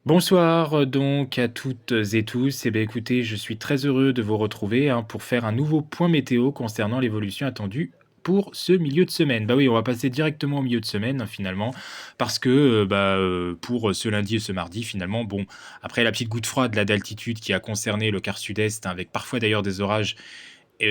Bonsoir donc à toutes et tous. Eh bien écoutez, je suis très heureux de vous retrouver pour faire un nouveau point météo concernant l'évolution attendue pour ce milieu de semaine. Bah oui, on va passer directement au milieu de semaine finalement, parce que pour ce lundi et ce mardi finalement, bon, après la petite goutte froide là d'altitude qui a concerné le quart sud-est, avec parfois d'ailleurs des orages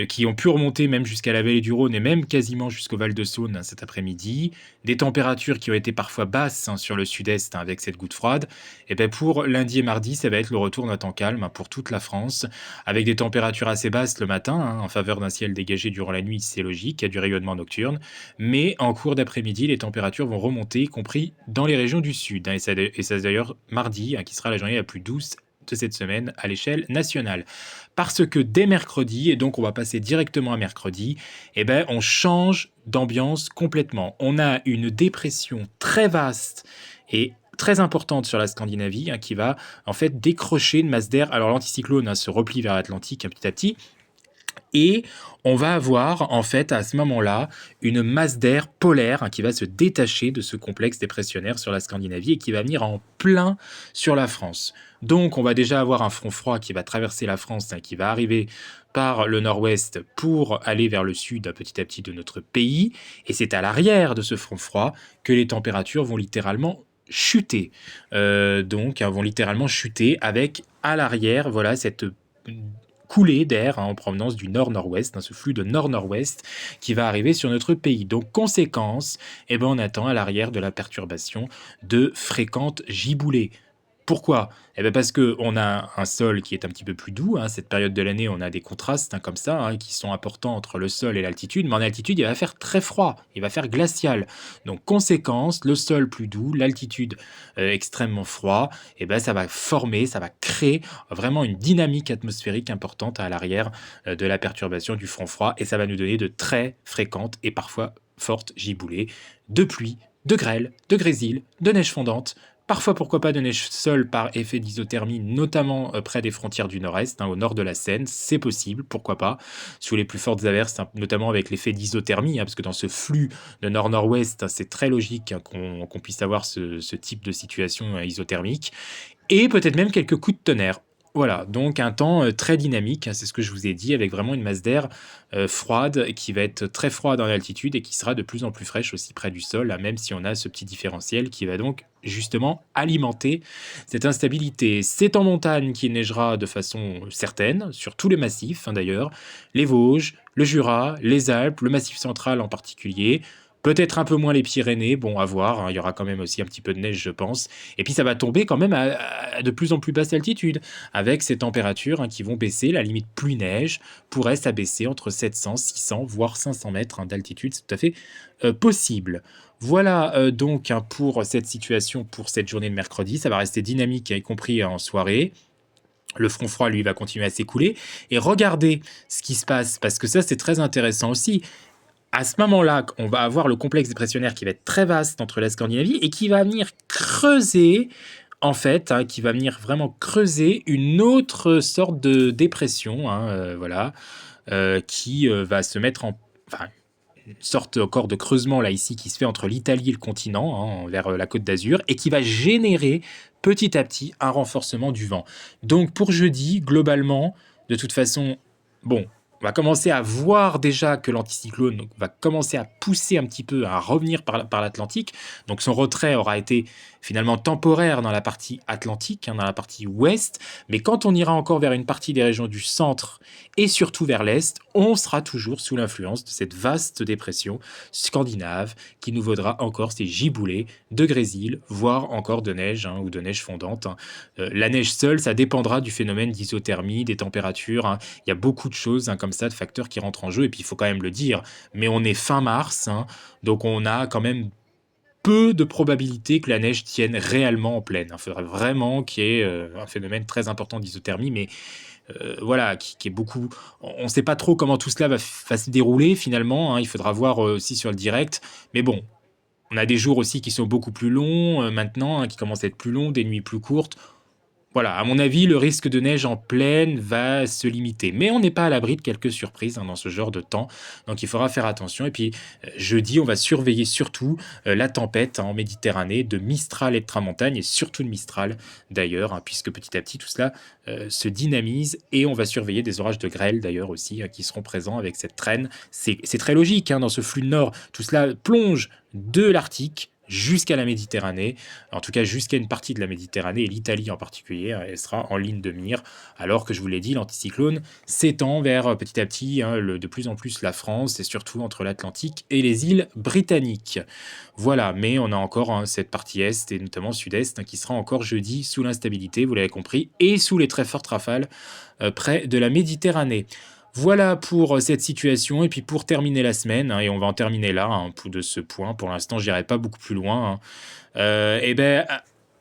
qui ont pu remonter même jusqu'à la vallée du Rhône et même quasiment jusqu'au Val-de-Saône cet après-midi. Des températures qui ont été parfois basses sur le sud-est avec cette goutte froide. Et ben pour lundi et mardi, ça va être le retour d'un temps calme pour toute la France, avec des températures assez basses le matin, en faveur d'un ciel dégagé durant la nuit, c'est logique, il y a du rayonnement nocturne. Mais en cours d'après-midi, les températures vont remonter, y compris dans les régions du sud. Et ça d'ailleurs mardi, qui sera la journée la plus douce de cette semaine à l'échelle nationale. Parce que dès mercredi, et donc on va passer directement à mercredi, eh ben, on change d'ambiance complètement. On a une dépression très vaste et très importante sur la Scandinavie, qui va en fait décrocher une masse d'air. Alors l'anticyclone se replie vers l'Atlantique petit à petit, et on va avoir en fait à ce moment-là une masse d'air polaire, qui va se détacher de ce complexe dépressionnaire sur la Scandinavie et qui va venir en plein sur la France. Donc on va déjà avoir un front froid qui va traverser la France, qui va arriver par le nord-ouest pour aller vers le sud petit à petit de notre pays. Et c'est à l'arrière de ce front froid que les températures vont littéralement chuter. Vont littéralement chuter avec à l'arrière, voilà, cette coulée d'air en provenance du nord-nord-ouest, ce flux de nord-nord-ouest qui va arriver sur notre pays. Donc, conséquence, on attend à l'arrière de la perturbation de fréquentes giboulées. Pourquoi? Parce qu'on a un sol qui est un petit peu plus doux. Cette période de l'année, on a des contrastes comme ça, qui sont importants entre le sol et l'altitude. Mais en altitude, il va faire très froid, il va faire glacial. Donc, conséquence, le sol plus doux, l'altitude extrêmement froid, ça va former, ça va créer vraiment une dynamique atmosphérique importante à l'arrière de la perturbation du front froid. Et ça va nous donner de très fréquentes et parfois fortes giboulées, de pluie, de grêle, de grésil, de neige fondante. Parfois, pourquoi pas de neige seule par effet d'isothermie, notamment près des frontières du nord-est, au nord de la Seine, c'est possible, pourquoi pas, sous les plus fortes averses, notamment avec l'effet d'isothermie, parce que dans ce flux de nord-nord-ouest, c'est très logique qu'on puisse avoir ce type de situation isothermique, et peut-être même quelques coups de tonnerre. Voilà, donc un temps très dynamique, c'est ce que je vous ai dit, avec vraiment une masse d'air froide qui va être très froide en altitude et qui sera de plus en plus fraîche aussi près du sol, même si on a ce petit différentiel qui va donc justement alimenter cette instabilité. C'est en montagne qu'il neigera de façon certaine, sur tous les massifs d'ailleurs, les Vosges, le Jura, les Alpes, le Massif central en particulier. Peut-être un peu moins les Pyrénées, bon, à voir, il y aura quand même aussi un petit peu de neige, je pense. Et puis ça va tomber quand même à de plus en plus basse altitude, avec ces températures qui vont baisser. La limite pluie-neige pourrait s'abaisser entre 700, 600, voire 500 mètres d'altitude. C'est tout à fait possible. Voilà donc pour cette situation, pour cette journée de mercredi. Ça va rester dynamique, y compris en soirée. Le front froid, lui, va continuer à s'écouler. Et regardez ce qui se passe, parce que ça, c'est très intéressant aussi. À ce moment-là, on va avoir le complexe dépressionnaire qui va être très vaste entre la Scandinavie et qui va venir creuser, en fait, qui va venir vraiment creuser une autre sorte de dépression, voilà, qui va se mettre en... Enfin, une sorte encore de creusement là ici qui se fait entre l'Italie et le continent, vers la Côte d'Azur, et qui va générer petit à petit un renforcement du vent. Donc pour jeudi, globalement, de toute façon, bon, on va commencer à voir déjà que l'anticyclone va commencer à pousser un petit peu, à revenir par l'Atlantique. Donc son retrait aura été finalement temporaire dans la partie atlantique, dans la partie ouest. Mais quand on ira encore vers une partie des régions du centre et surtout vers l'est, on sera toujours sous l'influence de cette vaste dépression scandinave qui nous vaudra encore ces giboulées de grésil, voire encore de neige ou de neige fondante. La neige seule, ça dépendra du phénomène d'isothermie, des températures. Il y a beaucoup de choses comme ça, de facteurs qui rentrent en jeu. Et puis il faut quand même le dire, mais on est fin mars, donc on a quand même peu de probabilité que la neige tienne réellement en plaine. Il faudrait vraiment qu'il y ait un phénomène très important d'isothermie, mais voilà, qui est beaucoup... On ne sait pas trop comment tout cela va se dérouler finalement, il faudra voir aussi sur le direct, mais bon, on a des jours aussi qui sont beaucoup plus longs maintenant, qui commencent à être plus longs, des nuits plus courtes. voilà, à mon avis, le risque de neige en plaine va se limiter. Mais on n'est pas à l'abri de quelques surprises dans ce genre de temps. Donc il faudra faire attention. Et puis jeudi, on va surveiller surtout la tempête en Méditerranée, de Mistral et de Tramontagne, et surtout de Mistral d'ailleurs, puisque petit à petit tout cela se dynamise. Et on va surveiller des orages de grêle d'ailleurs aussi, qui seront présents avec cette traîne. C'est très logique, dans ce flux de nord. Tout cela plonge de l'Arctique jusqu'à la Méditerranée, en tout cas jusqu'à une partie de la Méditerranée, et l'Italie en particulier, elle sera en ligne de mire, alors que je vous l'ai dit, l'anticyclone s'étend vers petit à petit de plus en plus la France, et surtout entre l'Atlantique et les îles britanniques. Voilà, mais on a encore cette partie est, et notamment sud-est, qui sera encore jeudi sous l'instabilité, vous l'avez compris, et sous les très fortes rafales près de la Méditerranée. Voilà pour cette situation. Et puis pour terminer la semaine, et on va en terminer là, de ce point. Pour l'instant, j'irai pas beaucoup plus loin. Et ben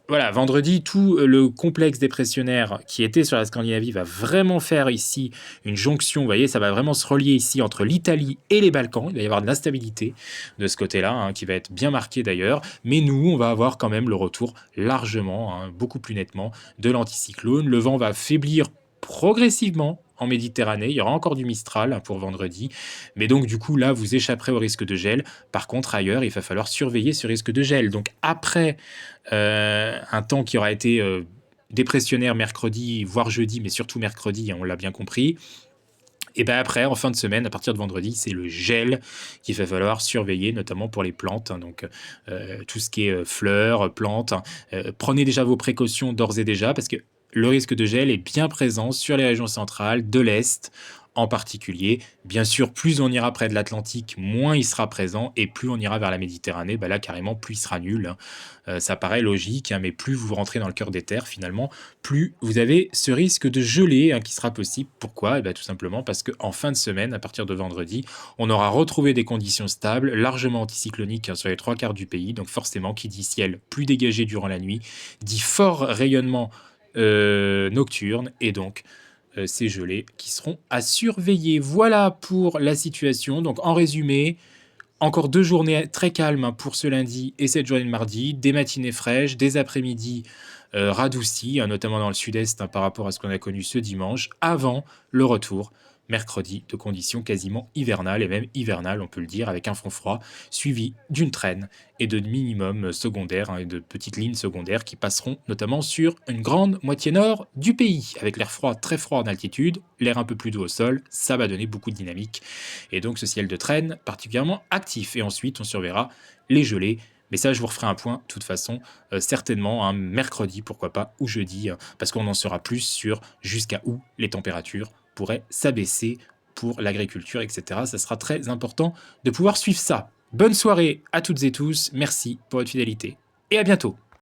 voilà, vendredi, tout le complexe dépressionnaire qui était sur la Scandinavie va vraiment faire ici une jonction. Vous voyez, ça va vraiment se relier ici entre l'Italie et les Balkans. Il va y avoir de l'instabilité de ce côté-là, qui va être bien marqué d'ailleurs. Mais nous, on va avoir quand même le retour largement, beaucoup plus nettement, de l'anticyclone. Le vent va faiblir progressivement en Méditerranée. Il y aura encore du Mistral pour vendredi. Mais donc, du coup, là, vous échapperez au risque de gel. Par contre, ailleurs, il va falloir surveiller ce risque de gel. Donc, après un temps qui aura été dépressionnaire mercredi, voire jeudi, mais surtout mercredi, on l'a bien compris. Et bien après, en fin de semaine, à partir de vendredi, c'est le gel qu'il va falloir surveiller, notamment pour les plantes. Donc tout ce qui est fleurs, plantes. Prenez déjà vos précautions d'ores et déjà, parce que le risque de gel est bien présent sur les régions centrales, de l'Est en particulier. Bien sûr, plus on ira près de l'Atlantique, moins il sera présent, et plus on ira vers la Méditerranée, là carrément, plus il sera nul. Ça paraît logique, mais plus vous rentrez dans le cœur des terres, finalement, plus vous avez ce risque de gelée qui sera possible. Pourquoi? Tout simplement parce qu'en fin de semaine, à partir de vendredi, on aura retrouvé des conditions stables, largement anticycloniques sur les 3/4 du pays. Donc forcément, qui dit ciel plus dégagé durant la nuit, dit fort rayonnement nocturne, et donc ces gelées qui seront à surveiller. Voilà pour la situation. Donc en résumé, encore 2 journées très calmes pour ce lundi et cette journée de mardi, des matinées fraîches, des après-midi radoucis, notamment dans le sud-est par rapport à ce qu'on a connu ce dimanche, avant le retour mercredi de conditions quasiment hivernales, et même hivernales on peut le dire, avec un front froid suivi d'une traîne et de minimum secondaires, et de petites lignes secondaires qui passeront notamment sur une grande moitié nord du pays, avec l'air froid, très froid en altitude, l'air un peu plus doux au sol. Ça va donner beaucoup de dynamique, et donc ce ciel de traîne particulièrement actif. Et ensuite on surveillera les gelées, mais ça je vous referai un point de toute façon certainement mercredi, pourquoi pas, ou jeudi, parce qu'on en saura plus sur jusqu'à où les températures pourraient s'abaisser pour l'agriculture, etc. Ça sera très important de pouvoir suivre ça. Bonne soirée à toutes et tous, merci pour votre fidélité, et à bientôt.